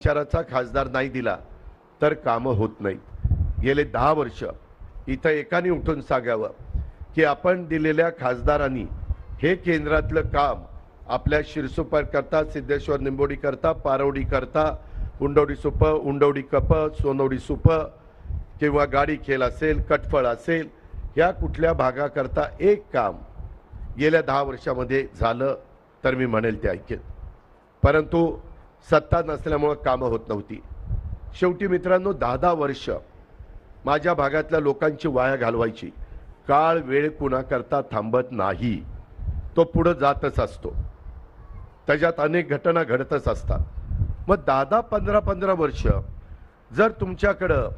विचाराचा खासदार नाही दिला तर कामं होत नाही। गेले 10 वर्ष इथं एकाने उठून सांगावं की आपण दिलेल्या खासदारांनी हे केंद्रातलं काम आपल्या शिरसुपर करता, सिद्धेश्वर निंबोडी करता, पारवडी करता, उंडवडी सुप, उंडवडी कप, सोनवडी सुप किंवा गाडी खेल असेल, कटफळ असेल, या कुठल्या भागाकरता एक काम गेल्या 10 वर्षामध्ये झालं तर मी म्हणेल ते ऐकेल। परंतु सत्ता नसल्यामुळे कामं होत नव्हती। शेवटी मित्रांनो 10-10 वर्ष माझ्या भागातल्या लोकांची वाया घालवायची। काळ वेळ कुणाकरता थांबत नाही, तो पुढे जातच असतो, त्याच्यात अनेक घटना घडतच असतात। मग 10-10, 15-15 वर्ष जर तुमच्याकडं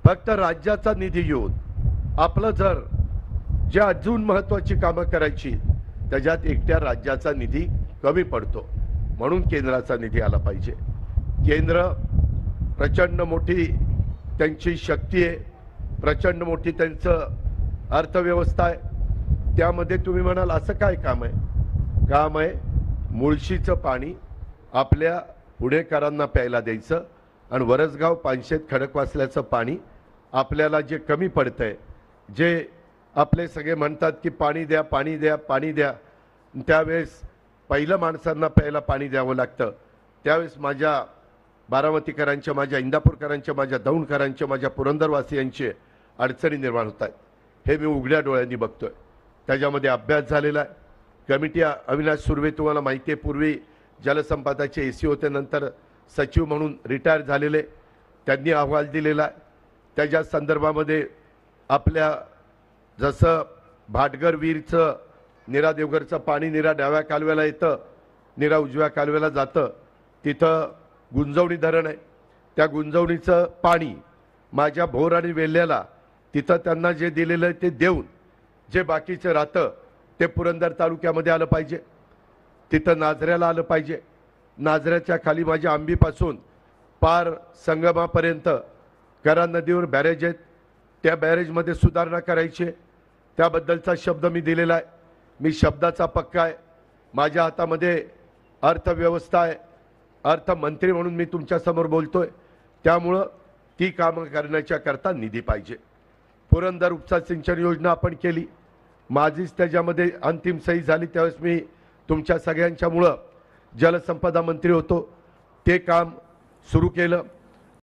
फक्त राज्याचा निधी येऊन आपलं जर जे अजून महत्त्वाची कामं करायची त्याच्यात एकट्या राज्याचा निधी कमी पडतो, म्हणून केंद्राचा निधी आला पाहिजे। केंद्र प्रचंड मोठी त्यांची शक्ती आहे, प्रचंड मोठी त्यांचं अर्थव्यवस्था आहे। त्यामध्ये तुम्ही म्हणाल असं काय काम आहे? काम आहे मुळशीचं पाणी आपल्या पुणेकरांना प्यायला द्यायचं आणि वरसगाव पानशेत खडकवासल्याचं पाणी आपल्याला जे कमी पडतंय, जे आपले सगळे म्हणतात की पाणी द्या, पाणी द्या, पाणी द्या, त्यावेळेस पहिलं माणसांना प्यायला पाणी द्यावं लागतं। त्यावेळेस माझ्या बारामतीकरांच्या, माझ्या इंदापूरकरांच्या, माझ्या दौंडकरांच्या, माझ्या पुरंदरवासियांचे अडचणी निर्माण होत आहेत, हे मी उघड्या डोळ्यांनी बघतोय। त्याच्यामध्ये अभ्यास झालेला आहे। कमिटी अविनाश सुर्वे तुम्हाला माहिती आहे, पूर्वी जलसंपदाचे एसी होते, नंतर सचिव म्हणून रिटायर झालेले, त्यांनी अहवाल दिलेला आहे। त्याच्या संदर्भामध्ये आपल्या जसं भाटगर वीरचं निरा देवघरचं पाणी निरा डाव्या कालव्याला येतं, निरा उजव्या कालव्याला जातं, तिथं गुंजवणी धरण आहे, त्या गुंजवणीचं पाणी माझ्या भोर आणि वेल्ह्याला तिथं त्यांना जे दिलेलं आहे ते देऊन जे बाकीचं राहतं ते पुरंदर तालुक्यामध्ये आलं पाहिजे, तिथं नाझऱ्याला आलं पाहिजे। नाझऱ्याच्या खाली माझ्या आंबीपासून पार संगमापर्यंत करा नदीवर बॅरेज आहेत, त्या बॅरेजमध्ये सुधारणा करायची, त्याबद्दलचा शब्द मी दिलेला आहे। मी शब्दाचा पक्का आहे, माझ्या हातामध्ये अर्थव्यवस्था आहे, अर्थमंत्री म्हणून मी तुमच्यासमोर बोलतोय, त्यामुळं ती कामं करण्याच्या करता निधी पाहिजे। पुरंदर उपसा सिंचन योजना आपण केली, माझीच त्याच्यामध्ये अंतिम सही झाली, त्यावेळेस मी तुमच्या सगळ्यांच्यामुळं जलसंपदा मंत्री होतो, ते काम सुरू केलं।